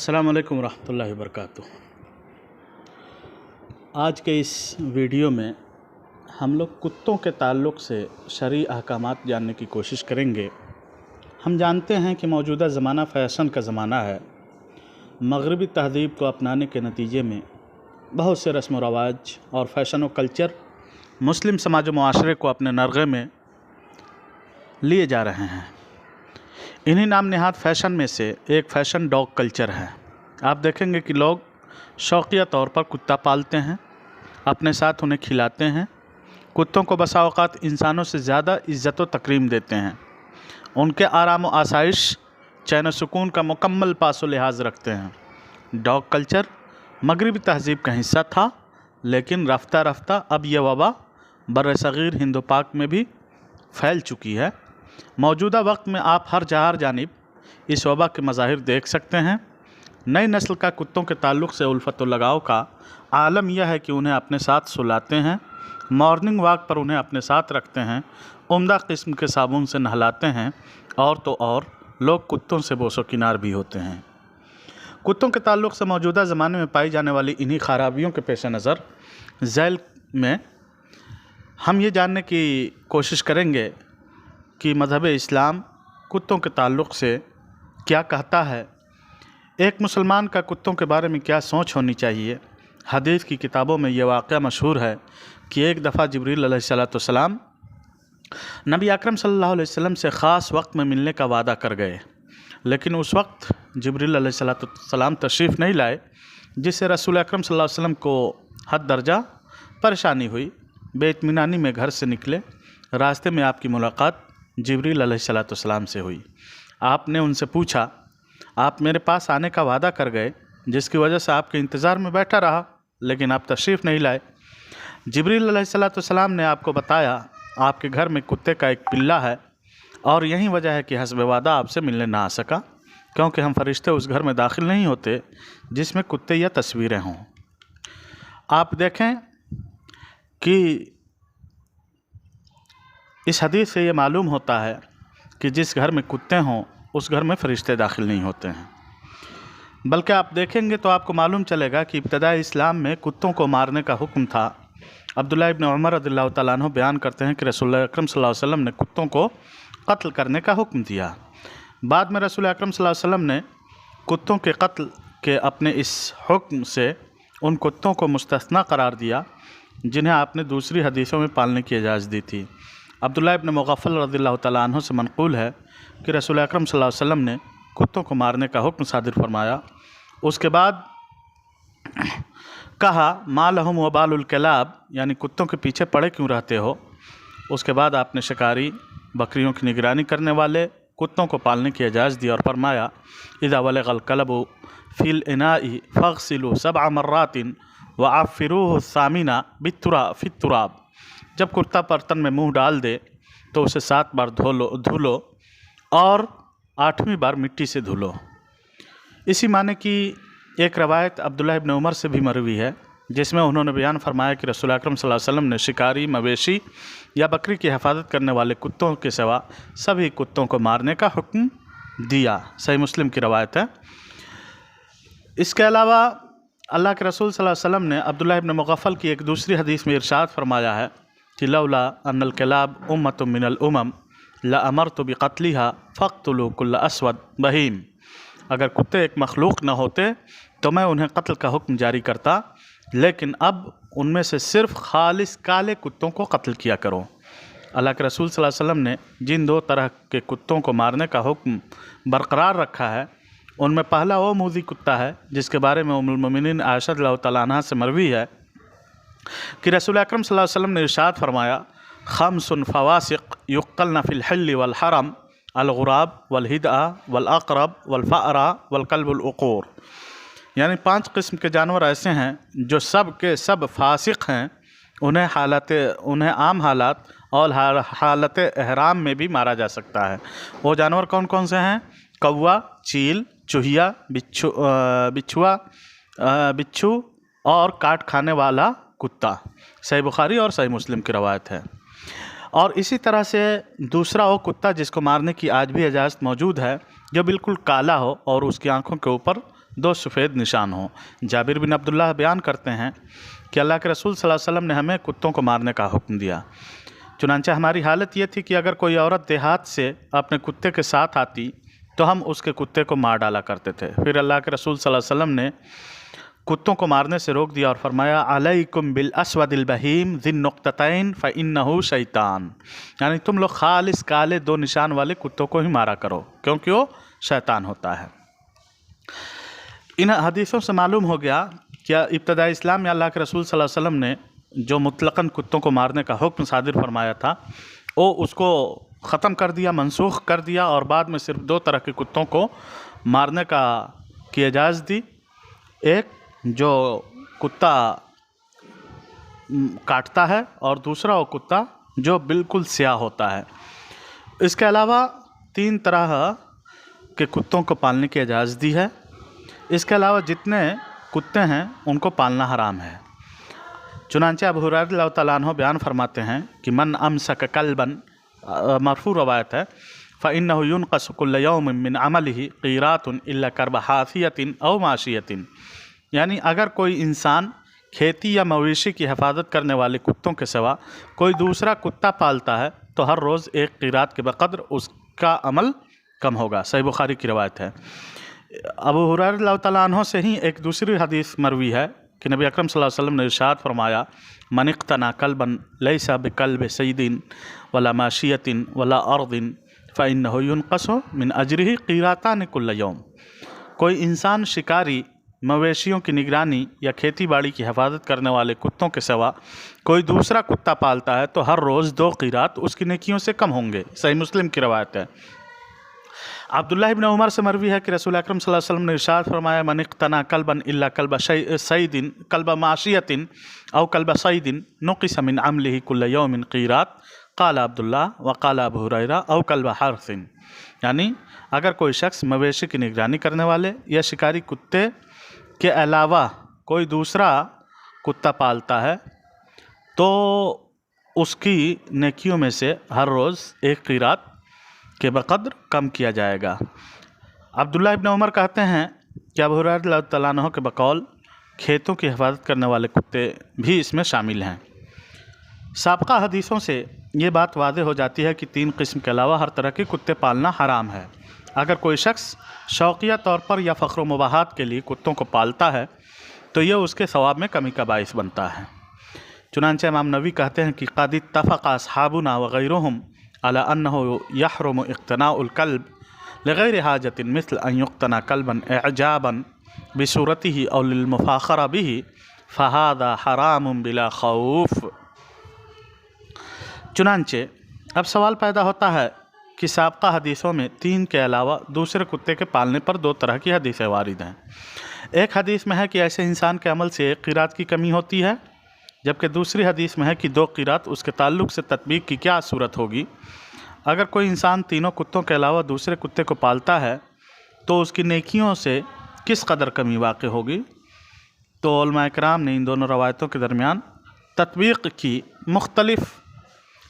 अस्सलाम वालेकुम रहमतुल्लाहि वबरकातुह। आज के इस वीडियो में हम लोग कुत्तों के ताल्लुक़ से शरई अहकामात जानने की कोशिश करेंगे। हम जानते हैं कि मौजूदा ज़माना फ़ैशन का ज़माना है। मग़रिबी तहज़ीब को अपनाने के नतीजे में बहुत से रस्म व रवाज और फ़ैशन व कल्चर मुस्लिम समाज व मुआशरे को अपने नरग़े में लिए जा रहे हैं। इन्हीं नाम नहाद फ़ैशन में से एक फ़ैशन डॉग कल्चर है। आप देखेंगे कि लोग शौकिया तौर पर कुत्ता पालते हैं, अपने साथ उन्हें खिलाते हैं। कुत्तों को बसा औक़ात इंसानों से ज़्यादा इज़्ज़त व तकरीम देते हैं। उनके आराम व आसाइश, चैन व सुकून का मुकम्मल पास व लिहाज रखते हैं। डॉग कल्चर मग़रिबी तहज़ीब का हिस्सा था, लेकिन रफ्ता रफ्ता अब यह वबा बर्र-ए-सग़ीर हिंद पाक में भी फैल चुकी है। मौजूदा वक्त में आप हर जहार जानिब इस वबा के मज़ाहिर देख सकते हैं। नई नस्ल का कुत्तों के ताल्लुक़ से उल्फ़त व लगाव का आलम यह है कि उन्हें अपने साथ सुलाते हैं, मॉर्निंग वॉक पर उन्हें अपने साथ रखते हैं, उम्दा किस्म के साबुन से नहलाते हैं और तो और लोग कुत्तों से बोसो किनार भी होते हैं। कुत्तों के ताल्लुक़ से मौजूदा ज़माने में पाई जाने वाली इन्हीं ख़राबियों के पेश नज़र झैल में हम ये जानने की कोशिश करेंगे कि मज़हब इस्लाम कुत्तों के ताल्लुक़ से क्या कहता है। एक मुसलमान का कुत्तों के बारे में क्या सोच होनी चाहिए। हदीस की किताबों में यह वाक़या मशहूर है कि एक दफ़ा जिब्रील अलैहिस्सलाम नबी अकरम सल्लल्लाहु अलैहि वसल्लम से ख़ास वक्त में मिलने का वादा कर गए, लेकिन उस वक्त जिब्रील अलैहिस्सलाम तशरीफ़ नहीं लाए, जिससे रसूल अकरम सल्लल्लाहु अलैहि वसल्लम को हद दर्जा परेशानी हुई। बेइत्मीनानी में घर से निकले, रास्ते में आपकी मुलाकात जिब्रील अलैहिस्सलाम से हुई। आपने उनसे पूछा, आप मेरे पास आने का वादा कर गए, जिसकी वजह से आपके इंतज़ार में बैठा रहा, लेकिन आप तशरीफ़ नहीं लाए। जिब्रील अलैहिस्सलाम ने आपको बताया, आपके घर में कुत्ते का एक पिल्ला है और यही वजह है कि हस्ब वादा आपसे मिलने ना आ सका, क्योंकि हम फरिश्ते उस घर में दाखिल नहीं होते जिसमें कुत्ते या तस्वीरें हों। आप देखें कि इस हदीस से ये मालूम होता है कि जिस घर में कुत्ते हों उस घर में फ़रिश्ते दाखिल नहीं होते हैं। बल्कि आप देखेंगे तो आपको मालूम चलेगा कि इब्तदाई इस्लाम में कुत्तों को मारने का हुक्म था। अब्दुल्लाह इब्न उमर रज़ियल्लाहु तआला अन्हु बयान करते हैं कि रसूल अकरम सल्लल्लाहु अलैहि वसल्लम ने कुत्तों को कत्ल करने का हुक्म दिया। बाद में रसूल अकरम सल्लल्लाहु अलैहि वसल्लम ने कुत्तों के कत्ल के अपने इस हुक्म से उन कुत्तों को मुस्तस्ना करार दिया जिन्हें आपने दूसरी हदीसों में पालने की इजाज़त दी थी। अब्दुल्लाह इब्न मुग़फ़्फ़ल रज़ियल्लाहु तआला अन्हु से मनक़ूल है कि रसूल अकरम सल्लल्लाहु अलैहि वसल्लम ने कुत्तों को मारने का हुक्म सादिर फरमाया। उसके बाद कहा, मा लहुम व बालुल कलाब, यानी कुत्तों के पीछे पड़े क्यों रहते हो। उसके बाद आपने शिकारी, बकरियों की निगरानी करने वाले कुत्तों को पालने की इजाज़त दी और फरमाया, इज़ा वलगल कलबु फ़िल इनाई फ़ग़सिलू सबअ मर्रातिन व आफ़िरूहु सामिना फ़ित्तुराब। जब कुत्ता बर्तन में मुंह डाल दे तो उसे 7 बार धुलो और 8वीं बार मिट्टी से धुलो। इसी माने की एक रवायत अब्दुल्लाह इब्न उमर से भी मरवी है, जिसमें उन्होंने बयान फरमाया कि रसूल अकरम सल्लल्लाहु अलैहि वसल्लम ने शिकारी, मवेशी या बकरी की हिफाजत करने वाले कुत्तों के सिवा सभी कुत्तों को मारने का हुक्म दिया। सही मुस्लिम की रवायत है। इसके अलावा अल्लाह के रसूल सल्लल्लाहु अलैहि वसल्लम ने अब्दुल्लाह इब्न मुग़फ़्फ़ल की एक दूसरी हदीस में इरशाद फरमाया है कि लौला अन्नल कलाब उम्मतुम मिनल उमम ला अमरतु बिक़त्लिहा फ़क़्तुलू कुल्ल अस्वद बहीम। अगर कुत्ते एक मखलूक न होते तो मैं उन्हें कत्ल का हुक्म जारी करता, लेकिन अब उनमें से सिर्फ़ खालिस काले कुत्तों को कत्ल किया करो। अल्लाह के रसूल सल्लल्लाहु अलैहि वसल्लम ने जिन 2 तरह के कुत्तों को मारने का हुक्म बरकरार रखा है, उनमें पहला वो मूज़ी कुत्ता है जिसके बारे में उम्मुल मोमिनीन आयशा रज़ियल्लाहु तआला अन्हा से मरवी है कि रसूल अकरम सल्लल्लाहु अलैहि वसल्लम ने इरशाद फरमाया, खम्सुन फ़वासिक़ युक़्तल्न फ़िल हिल्ल वल हरम अल-गुराब वल हिदआ वल अक़रब वल फ़अरा वल कल्बुल उक़ूर। यानी 5 किस्म के जानवर ऐसे हैं जो सब के सब फासिक हैं। उन्हें आम हालात और हालत एहराम में भी मारा जा सकता है। वो जानवर कौन कौन से हैं? कौवा, चील, चूहिया, बिच्छू और काट खाने वाला कुत्ता। सही बुखारी और सही मुस्लिम की रवायत है। और इसी तरह से दूसरा वो कुत्ता जिसको मारने की आज भी इजाज़त मौजूद है, जो बिल्कुल काला हो और उसकी आँखों के ऊपर 2 सफ़ेद निशान हों। जाबिर बिन अब्दुल्लाह बयान करते हैं कि अल्लाह के रसूल सल्लल्लाहु अलैहि वसल्लम ने हमें कुत्तों को मारने का हुक्म दिया। चुनांचे हमारी हालत ये थी कि अगर कोई औरत देहात से अपने कुत्ते के साथ आती तो हम उसके कुत्ते को मार डाला करते थे। फिर अल्लाह के रसूल सल्लल्लाहु अलैहि वसल्लम ने कुत्तों को मारने से रोक दिया और फरमाया अलैकुम बिल अस्वदिल बहीम ज़िन नुक्ततैन फ़इन्नहु शैतान, यानी तुम लोग खालिस काले 2 निशान वाले कुत्तों को ही मारा करो क्योंकि वो शैतान होता है। इन हदीसों से मालूम हो गया कि इब्तदाई इस्लाम में अल्लाह के रसूल सल्लल्लाहु अलैहि वसल्लम ने जो मुतलक़न कुत्तों को मारने का हुक्म सादिर फरमाया था वो उसको ख़त्म कर दिया, मनसूख कर दिया और बाद में सिर्फ 2 तरह के कुत्तों को मारने की इजाज़त दी। एक जो कुत्ता काटता है और दूसरा वो कुत्ता जो बिल्कुल स्याह होता है। इसके अलावा 3 तरह के कुत्तों को पालने की इजाज़त दी है। इसके अलावा जितने कुत्ते हैं उनको पालना हराम है। चुनांचे अबू हुरैरा रज़ियल्लाहु तआला अन्हु बयान फरमाते हैं कि मन अमसक कल्बन, मरफू रवायत है, फ़इन्नहु युनक़सु कुल्ल यौमिन मिन अमलिही क़ीरातुन इल्ला करब हासियतिन औ माशियतिन, यानी अगर कोई इंसान खेती या मवेशी की हिफाजत करने वाले कुत्तों के सिवा कोई दूसरा कुत्ता पालता है तो हर रोज़ 1 क़ीरात के बक़द्र उसका अमल कम होगा। सही बुखारी की रवायत है। अबू हुरैरा रज़ियल्लाहु तआला अन्हु से ही एक दूसरी हदीस मरवी है कि नबी अकरम सल्लल्लाहु अलैहि वसल्लम ने इरशाद फरमाया मन इक़्तना कल्बन लैसा बिकल्ब सैदिन वला माशियतिन वला अर्दिन फ़इन्नहु युनक़सु मिन अजरिही क़ीरातान कुल्ल यौम, कोई इंसान शिकारी, मवेशियों की निगरानी या खेती बाड़ी की हिफाजत करने वाले कुत्तों के सिवा कोई दूसरा कुत्ता पालता है तो हर रोज़ 2 क़ीरात उसकी नेकियों से कम होंगे। सही मुस्लिम की रवायत है। अब्दुल्लाह इब्न उमर से मरवी है कि रसूल अकरम सल्लल्लाहु अलैहि वसल्लम ने इरशाद फरमाया मन इक़्तना कल्बन इल्ला कल्ब सईदिन कल्ब माशियतिन औ कल्ब सईदिन नुक़िस मिन अमलिही कुल्ल यौमिन क़ीरात क़ाल अब्दुल्लाह व क़ाल अबू हुरैरा औ कल्ब हर्सिन, यानी अगर कोई शख्स मवेशी की निगरानी करने वाले या शिकारी कुत्ते के अलावा कोई दूसरा कुत्ता पालता है तो उसकी नेकियों में से हर रोज़ 1 क़ीरात के बक़द्र कम किया जाएगा। अब्दुल्लाह इब्न उमर कहते हैं कि अबू हुरैरा रज़ियल्लाहु तआला अन्हु के बकौल खेतों की हिफाजत करने वाले कुत्ते भी इसमें शामिल हैं। साबका हदीसों से ये बात वाज़ेह हो जाती है कि 3 किस्म के अलावा हर तरह के कुत्ते पालना हराम है। अगर कोई शख्स शौकिया तौर पर या फ़ख्र मुबाहात के लिए कुत्तों को पालता है तो यह उसके सवाब में कमी का बाइस बनता है। चुनांचे इमाम नबी कहते हैं कि क़द इत्तफ़क़ अस्हाबुना व गैरुहुम अला अन्नहु यहरुमु इक़्तिनाउल कल्ब लिग़ैरि हाजतिन मिस्ल अन युक़्तना कल्बन इअजाबन बिसूरतिही औ लिलमुफ़ाख़रा बिही फ़हाज़ा हरामुन बिला खौफ़। चुनांचे अब सवाल पैदा होता है कि साबका हदीसों में 3 के अलावा दूसरे कुत्ते के पालने पर 2 तरह की हदीसें वारिद हैं। एक हदीस में है कि ऐसे इंसान के अमल से 1 क़ीरात की कमी होती है, जबकि दूसरी हदीस में है कि 2 क़ीरात उसके ताल्लुक़ से तत्बीक की क्या सूरत होगी। अगर कोई इंसान तीनों कुत्तों के अलावा दूसरे कुत्ते को पालता है तो उसकी नेकियों से किस कदर कमी वाक़ होगी। तो उलमा किराम ने इन दोनों रवायतों के दरमियान तत्बीक की मुख्तलिफ़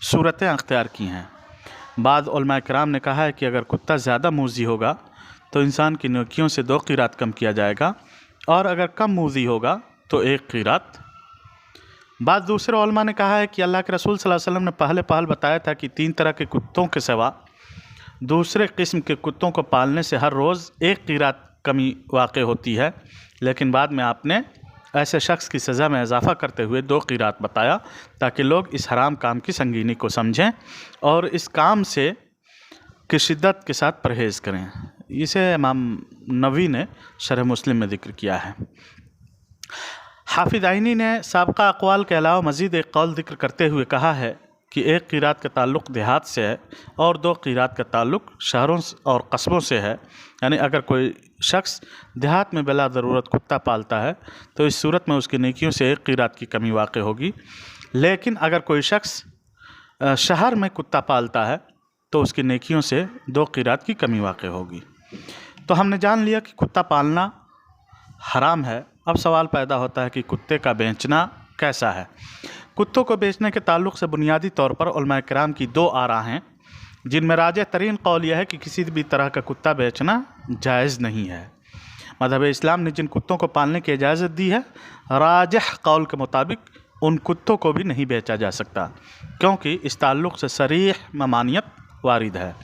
सूरतें अख्तियार की हैं। बाद उलमा किराम ने कहा है कि अगर कुत्ता ज़्यादा मूज़ी होगा तो इंसान की नेकियों से 2 क़ीरात कम किया जाएगा और अगर कम मूज़ी होगा तो 1 क़ीरात। बाद दूसरे उलमा ने कहा है कि अल्लाह के रसूल सल्लल्लाहु अलैहि वसल्लम ने पहले बताया था कि 3 तरह के कुत्तों के सिवा दूसरे किस्म के कुत्तों को पालने से हर रोज़ 1 क़ीरात कमी वाक़ होती है, लेकिन बाद में आपने ऐसे शख्स की सज़ा में इजाफ़ा करते हुए 2 क़ीरात बताया ताकि लोग इस हराम काम की संगीनी को समझें और इस काम से की शिद्दत के साथ परहेज़ करें। इसे इमाम नबी ने शरह मुस्लिम में ज़िक्र किया है। हाफिज़ आइनी ने साबका अक़वाल के अलावा मज़ीद एक कौल ज़िक्र करते हुए कहा है कि 1 क़ीरात का ताल्लुक़ देहात से है और 2 क़ीरात का ताल्लुक़ शहरों और कस्बों से है। यानी अगर कोई शख्स देहात में बिला ज़रूरत कुत्ता पालता है तो इस सूरत में उसकी नेकियों से 1 क़ीरात की कमी वाक़ होगी, लेकिन अगर कोई शख्स शहर में कुत्ता पालता है तो उसकी नेकियों से 2 क़ीरात की कमी वाक़ होगी। तो हमने जान लिया कि कुत्ता पालना हराम है। अब सवाल पैदा होता है कि कुत्ते का बेचना कैसा है। कुत्तों को बेचने के ताल्लुक़ से बुनियादी तौर पर उलमा किराम की 2 आरा हैं, जिनमें राजिह तरीन कौल यह है कि किसी भी तरह का कुत्ता बेचना जायज़ नहीं है। मज़हब इस्लाम ने जिन कुत्तों को पालने की इजाज़त दी है, राजिह कौल के मुताबिक उन कुत्तों को भी नहीं बेचा जा सकता, क्योंकि इस ताल्लुक़ से सरीह ममानियत वारिद है।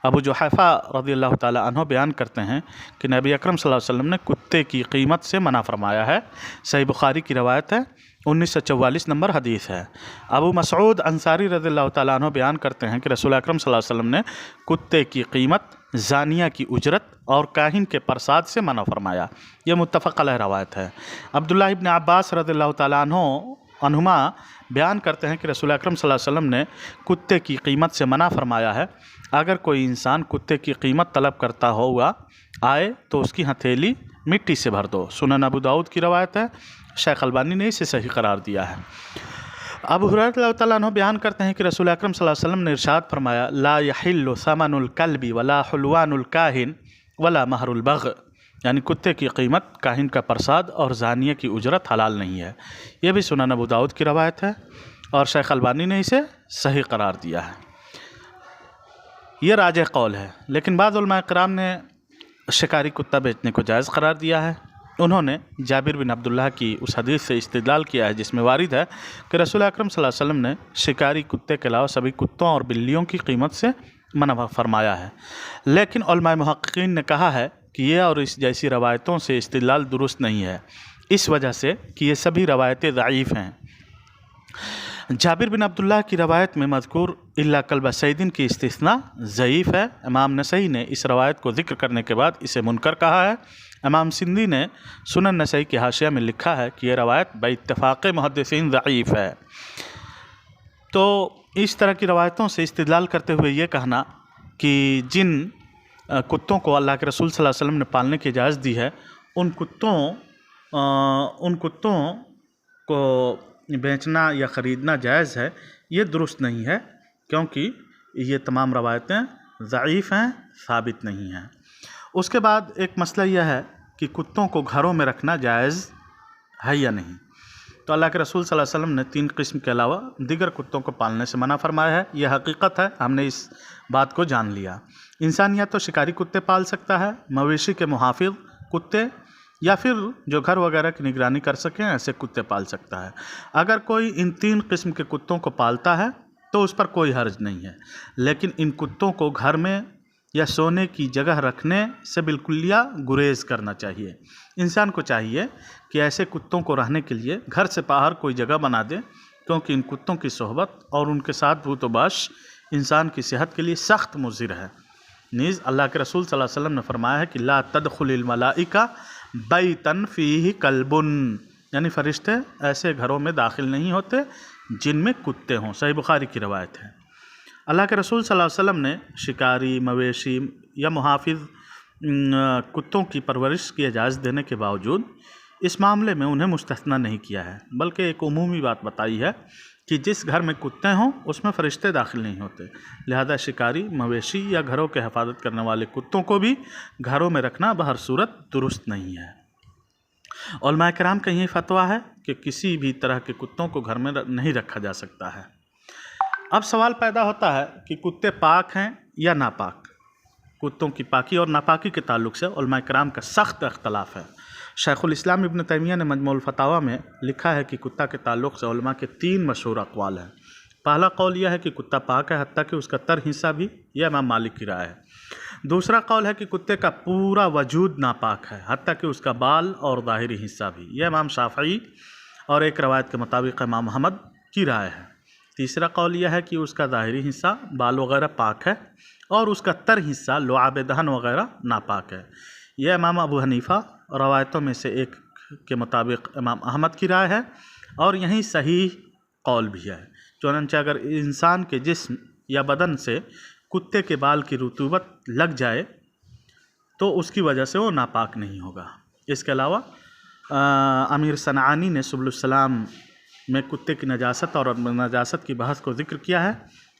अबू जुहैफ़ा रज़ियल्लाहु ताला अन्हु बयान करते हैं कि नबी अकरम सल्लल्लाहु अलैहि वसल्लम ने कुत्ते की कीमत से मना फरमाया है। सही बुखारी की रवायत है, 1944 नंबर हदीस है। अबू मसऊद अंसारी रज़ियल्लाहु ताला अन्हु बयान करते हैं कि रसूल अकरम सल्लल्लाहु अलैहि वसल्लम ने कुत्ते की कीमत, ज़ानिया की उजरत और काहिन के प्रसाद से मना फरमाया। यह मुत्तफ़क़ अलैह रवायत है। अब्दुल्लाह इब्न अब्बास रज़ियल्लाहु ताला अन्हुमा बयान करते हैं कि रसूल अकरम सल्लल्लाहु अलैहि वसल्लम ने कुत्ते की कीमत से मना फरमाया है। अगर कोई इंसान कुत्ते की कीमत तलब करता हुआ आए तो उसकी हथेली मिट्टी से भर दो। सुनन अबू दाऊद की रवायत है, शेख अलबानी ने इसे सही करार दिया है। अबू हुरैरा रज़ियल्लाहु ताला अन्हु बयान करते हैं कि रसूल अकरम सल्लल्लाहु अलैहि वसल्लम ने इरशाद फरमाया, ला यहिल्लु समनुल कल्बी वला हुलवानुल काहिन वला महरुल बग़, यानी कुत्ते की कीमत, काहिन का प्रसाद और ज़ानिया की उजरत हलाल नहीं है। यह भी सुनन अबू दाऊद की रवायत है और शेख अलबानी ने इसे सही करार दिया है। ये राजिह कौल है, लेकिन बाद उलमा किराम ने शिकारी कुत्ता बेचने को जायज़ करार दिया है। उन्होंने जाबिर बिन अब्दुल्लाह की उस हदीस से इस्तिदलाल किया है जिसमें वारिद है कि रसूल अकरम सल्लल्लाहु अलैहि वसल्लम ने शिकारी कुत्ते के अलावा सभी कुत्तों और बिल्लियों की कीमत से मना फरमाया है। लेकिन उलमा मुहक्किकीन ने कहा है कि ये और इस जैसी रवायतों से इस्तिदलाल दुरुस्त नहीं है, इस वजह से कि ये सभी रवायतें ज़ईफ़ हैं। जाबिर बिन अब्दुल्लाह की रवायत में मज़कूर इल्ला कल्ब सैदिन की इस्तिस्ना ज़ईफ़ है। इमाम नसई ने इस रवायत को ज़िक्र करने के बाद इसे मुनकर कहा है। इमाम सिंधी ने सुनन नसई के हाशिया में लिखा है कि यह रवायत बइत्तिफ़ाक़ मुहद्दिसीन ज़ईफ़ है। तो इस तरह की रवायतों से इस्तिदलाल करते हुए ये कहना कि जिन कुत्तों को अल्लाह के रसूल सल्लल्लाहु अलैहि वसल्लम ने पालने की इजाज़त दी है, उन कुत्तों को बेचना या ख़रीदना जायज़ है, ये दुरुस्त नहीं है, क्योंकि ये तमाम रवायतें ज़ईफ़ हैं, साबित नहीं हैं। उसके बाद एक मसला यह है कि कुत्तों को घरों में रखना जायज़ है या नहीं। तो अल्लाह के रसूल सल्लल्लाहु अलैहि वसल्लम ने 3 किस्म के अलावा दीगर कुत्तों को पालने से मना फरमाया है। यह हकीकत है, हमने इस बात को जान लिया। इंसान या तो शिकारी कुत्ते पाल सकता है, मवेशी के मुहाफिज कुत्ते, या फिर जो घर वगैरह की निगरानी कर सकें ऐसे कुत्ते पाल सकता है। अगर कोई इन 3 किस्म के कुत्तों को पालता है तो उस पर कोई हर्ज नहीं है, लेकिन इन कुत्तों को घर में या सोने की जगह रखने से बिल्कुलिया गुरेज करना चाहिए। इंसान को चाहिए कि ऐसे कुत्तों को रहने के लिए घर से बाहर कोई जगह बना दे, क्योंकि इन कुत्तों की सोहबत और उनके साथ बूतोबाश इंसान की सेहत के लिए सख्त मुज़िर है। नीज़ अल्लाह के रसूल सल्लल्लाहु अलैहि वसल्लम ने फरमाया है कि ला तदखुलिल मलाइका बैतन फ़ीही कल्बुन, यानी फ़रिश्ते ऐसे घरों में दाखिल नहीं होते जिनमें कुत्ते हों। सही बुखारी की रवायत है। अल्लाह के रसूल सल्लल्लाहु अलैहि वसल्लम ने शिकारी, मवेशी या मुहाफिज कुत्तों की परवरिश की इजाज़त देने के बावजूद इस मामले में उन्हें मुस्तस्ना नहीं किया है, बल्कि एक उमूमी बात बताई है कि जिस घर में कुत्ते हों उसमें फ़रिश्ते दाखिल नहीं होते। लिहाजा शिकारी, मवेशी या घरों के हिफाजत करने वाले कुत्तों को भी घरों में रखना बहर सूरत दुरुस्त नहीं है। उलमा किराम का यही फतवा है कि किसी भी तरह के कुत्तों को घर में नहीं रखा जा सकता है। अब सवाल पैदा होता है कि कुत्ते पाक हैं या नापाक। कुत्तों की पाकी और नापाकी के ताल्लुक़ से उलमा किराम का सख्त इख्तलाफ है। शेखुल इस्लाम इब्न तैमिया ने मजमूउल फतावा में लिखा है कि कुत्ता के ताल्लुक़ से उलमा के 3 मशहूर अक़वाल हैं। पहला कौल यह है कि कुत्ता पाक है, हत्ता कि उसका तर हिस्सा भी, यह इमाम मालिक की राय है। दूसरा कौल है कि कुत्ते का पूरा वजूद नापाक है, हत्ता कि उसका बाल और ज़ाहिरी हिस्सा भी, यह इमाम शाफ़ई और एक रवायत के मुताबिक इमाम अहमद की राय है। तीसरा कौल यह है कि उसका ज़ाहिरी हिस्सा, बाल वगैरह पाक है और उसका तर हिस्सा, लुआब दहन वगैरह नापाक है। यह इमाम अबू हनीफ़ा रवायतों में से एक के मुताबिक इमाम अहमद की राय है और यही सही कौल भी है। चुनांचे अगर इंसान के जिस्म या बदन से कुत्ते के बाल की रुतूबत लग जाए तो उसकी वजह से वो नापाक नहीं होगा। इसके अलावा अमीर सनानी ने सुबुलुस सलाम में कुत्ते की नजासत और नजासत की बहस को ज़िक्र किया है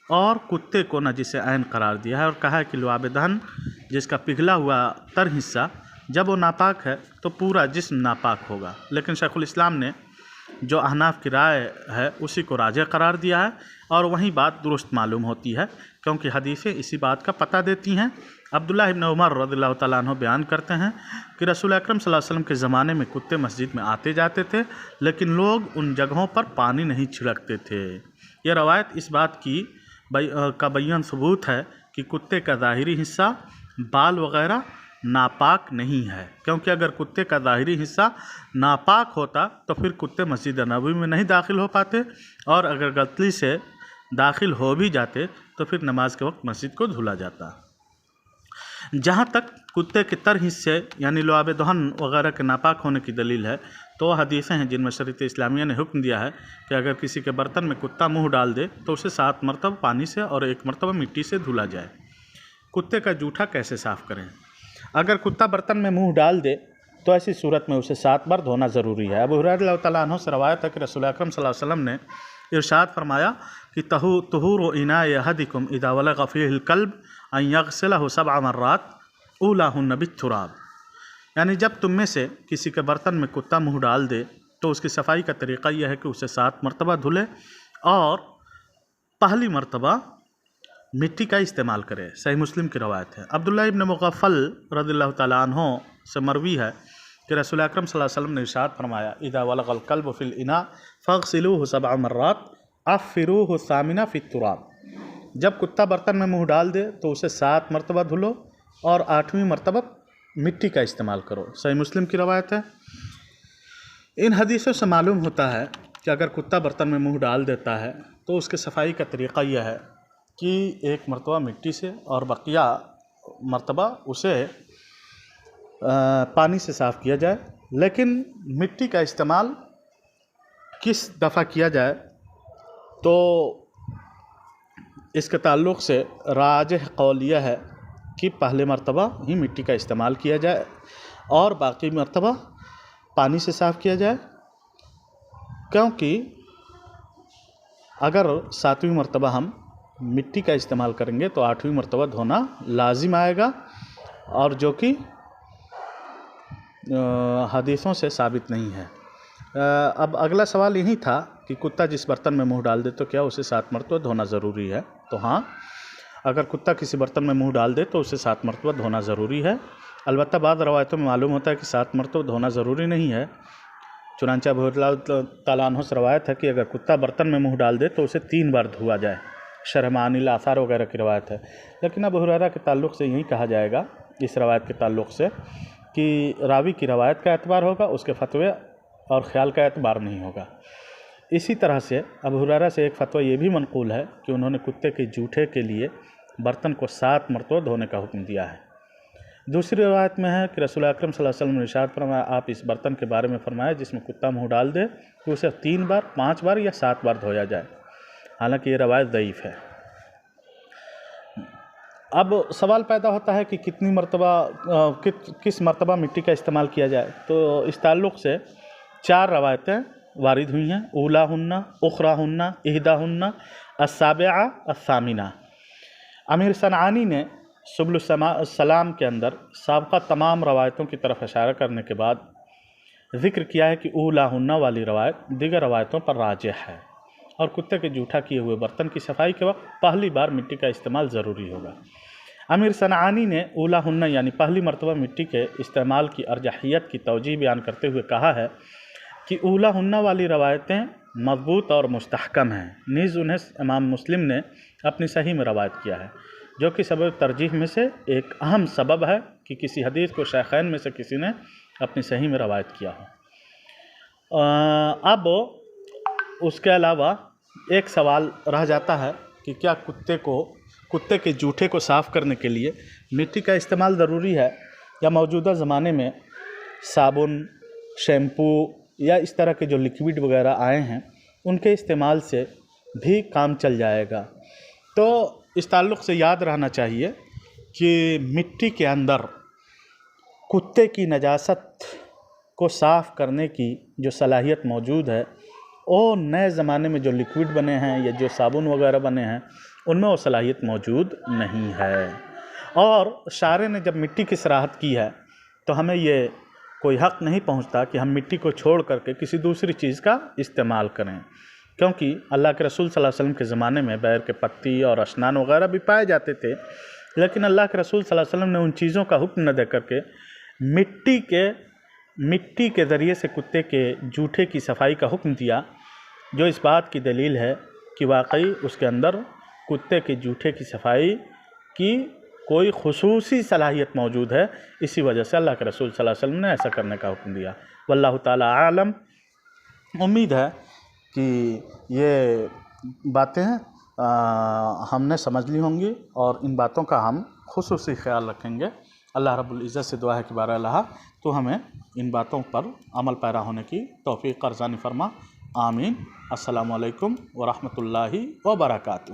और कुत्ते को नजिस ऐन करार दिया है और कहा है कि लुआब दहन, जिसका पिघला हुआ तर हिस्सा, जब वो नापाक है तो पूरा जिस्म नापाक होगा। लेकिन शेखुल इस्लाम ने جو احناف کی رائے ہے اسی کو راجح قرار دیا ہے، اور وہیں بات درست معلوم ہوتی ہے، کیونکہ حدیثیں اسی بات کا پتہ دیتی ہیں۔ عبداللہ ابن عمر رضی اللہ تعالیٰ عنہ بیان کرتے ہیں کہ رسول اکرم صلی اللہ علیہ وسلم کے زمانے میں کتے مسجد میں آتے جاتے تھے، لیکن لوگ ان جگہوں پر پانی نہیں چھڑکتے تھے۔ یہ روایت اس بات کی کا بیان ثبوت ہے کہ کتے کا ظاہری حصہ بال وغیرہ ناپاک نہیں ہے، کیونکہ اگر کتے کا ظاہری حصہ ناپاک ہوتا تو پھر کتے مسجد نبوی میں نہیں داخل ہو پاتے، اور اگر غلطی سے داخل ہو بھی جاتے تو پھر نماز کے وقت مسجد کو دھلا جاتا۔ جہاں تک کتے کے تر حصے یعنی لعاب دہن وغیرہ کے ناپاک ہونے کی دلیل ہے، تو حدیثیں ہیں جن میں شریعت اسلامیہ نے حکم دیا ہے کہ اگر کسی کے برتن میں کتا منہ ڈال دے تو اسے 7 مرتبہ پانی سے اور 1 مرتبہ مٹی سے دھلا جائے۔ کتے کا جوٹھا کیسے صاف کریں؟ اگر کتا برتن میں منہ ڈال دے تو ایسی صورت میں اسے 7 بار دھونا ضروری ہے۔ ابو ہریرہ رضی اللہ تعالیٰ عنہ سے روایت ہے کہ رسول اکرم صلی اللہ علیہ وسلم نے ارشاد فرمایا کہ طہور اناء احدکم اذا ولغ فیہ الکلب ان یغسلہ 7 مرات اولاہن بالتراب، یعنی جب تم میں سے کسی کے برتن میں کتا منہ ڈال دے تو اس کی صفائی کا طریقہ یہ ہے کہ اسے 7 مرتبہ دھلے اور پہلی مرتبہ مٹی کا استعمال کرے۔ صحیح مسلم کی روایت ہے۔ عبداللہ ابن مغفل رضی اللہ تعالیٰ عنہ سے مروی ہے کہ رسول اکرم صلی اللہ علیہ وسلم نے ارشاد فرمایا اذا ولغ الکلب فی الاناء فاغسلوہ 7 مرات افروہ الثامنہ فی التراب، جب کتا برتن میں منہ ڈال دے تو اسے 7 مرتبہ دھلو اور 8ویں مرتبہ مٹی کا استعمال کرو۔ صحیح مسلم کی روایت ہے۔ ان حدیثوں سے معلوم ہوتا ہے کہ اگر کتا برتن میں منہ ڈال دیتا ہے تو اس کے صفائی کا طریقہ یہ ہے کہ 1 مرتبہ مٹی سے اور بقیہ مرتبہ اسے پانی سے صاف کیا جائے، لیکن مٹی کا استعمال کس دفعہ کیا جائے تو اس کے تعلق سے راجح قول یہ ہے کہ پہلے مرتبہ ہی مٹی کا استعمال کیا جائے اور باقی مرتبہ پانی سے صاف کیا جائے، کیونکہ اگر 7ویں مرتبہ ہم مٹی کا استعمال کریں گے تو 8ویں مرتبہ دھونا لازم آئے گا، اور جو کہ حدیثوں سے ثابت نہیں ہے۔ اب اگلا سوال یہی تھا کہ کتا جس برتن میں منہ ڈال دے تو کیا اسے 7 مرتبہ دھونا ضروری ہے؟ تو ہاں، اگر کتا کسی برتن میں منہ ڈال دے تو اسے 7 مرتبہ دھونا ضروری ہے۔ البتہ بعض روایتوں میں معلوم ہوتا ہے کہ 7 مرتبہ دھونا ضروری نہیں ہے۔ چنانچہ ابو ہریرہ تعالیٰ عنہ سے روایت ہے کہ اگر کتا برتن میں منہ ڈال دے تو اسے 3 بار دھوا جائے۔ شرح معانی الاثار وغیرہ کی روایت ہے، لیکن ابو ہریرہ کے تعلق سے یہی کہا جائے گا اس روایت کے تعلق سے کہ راوی کی روایت کا اعتبار ہوگا، اس کے فتوے اور خیال کا اعتبار نہیں ہوگا۔ اسی طرح سے ابو ہریرہ سے ایک فتویٰ یہ بھی منقول ہے کہ انہوں نے کتے کے جوٹھے کے لیے برتن کو 7 مرتبہ دھونے کا حکم دیا ہے۔ دوسری روایت میں ہے کہ رسول اکرم صلی اللہ علیہ وسلم نے ارشاد فرمایا آپ اس برتن کے بارے میں فرمایا جس میں کتا منہ ڈال دے کہ اسے 3 بار، 5 بار یا 7 بار دھویا جائے، حالانکہ یہ روایت ضعیف ہے۔ اب سوال پیدا ہوتا ہے کہ کتنی مرتبہ کس مرتبہ مٹی کا استعمال کیا جائے، تو اس تعلق سے 4 روایتیں وارد ہوئی ہیں۔ اولاہن، اخراہن، احداہن، السابعہ، الثامنہ۔ امیر صنعانی نے سبل السلام کے اندر سابقہ تمام روایتوں کی طرف اشارہ کرنے کے بعد ذکر کیا ہے کہ اولاہن والی روایت دیگر روایتوں پر راجح ہے، اور کتے کے جوٹھا کیے ہوئے برتن کی صفائی کے وقت پہلی بار مٹی کا استعمال ضروری ہوگا۔ امیر صنعانی نے اولاہن یعنی پہلی مرتبہ مٹی کے استعمال کی ارجحیت کی توجیہ بیان کرتے ہوئے کہا ہے کہ اولاہن والی روایتیں مضبوط اور مستحکم ہیں، نیز انہیں امام مسلم نے اپنی صحیح میں روایت کیا ہے، جو کہ سبب ترجیح میں سے ایک اہم سبب ہے کہ کسی حدیث کو شیخین میں سے کسی نے اپنی صحیح میں روایت کیا ہو۔ اب اس کے علاوہ ایک سوال رہ جاتا ہے کہ کیا کتے کے جوٹھے کو صاف کرنے کے لیے مٹی کا استعمال ضروری ہے، یا موجودہ زمانے میں صابن، شیمپو یا اس طرح کے جو لکوڈ وغیرہ آئے ہیں ان کے استعمال سے بھی کام چل جائے گا؟ تو اس تعلق سے یاد رہنا چاہیے کہ مٹی کے اندر کتے کی نجاست کو صاف کرنے کی جو صلاحیت موجود ہے وہ نئے زمانے میں جو لکوڈ بنے ہیں یا جو صابن وغیرہ بنے ہیں ان میں وہ صلاحیت موجود نہیں ہے۔ اور شارع نے جب مٹی کی صراحت کی ہے تو ہمیں یہ کوئی حق نہیں پہنچتا کہ ہم مٹی کو چھوڑ کر کے کسی دوسری چیز کا استعمال کریں، کیونکہ اللہ کے رسول صلی اللہ علیہ وسلم کے زمانے میں بیر کے پتی اور اشنان وغیرہ بھی پائے جاتے تھے، لیکن اللہ کے رسول صلی اللہ علیہ وسلم نے ان چیزوں کا حکم نہ دے کر کے مٹی کے ذریعے سے کتے کے جوٹے کی صفائی کا حکم دیا، جو اس بات کی دلیل ہے کہ واقعی اس کے اندر کتے کے جوٹے کی صفائی کی کوئی خصوصی صلاحیت موجود ہے، اسی وجہ سے اللہ کے رسول صلی اللہ علیہ وسلم نے ایسا کرنے کا حکم دیا۔ واللہ تعالی عالم۔ امید ہے کہ یہ باتیں ہم نے سمجھ لی ہوں گی اور ان باتوں کا ہم خصوصی خیال رکھیں گے۔ اللہ رب العزت سے دعا ہے کہ بارہ اللہ تو ہمیں ان باتوں پر عمل پیرا ہونے کی توفیق ارزانی فرما، آمین۔ السلام علیکم ورحمۃ اللہ وبرکاتہ۔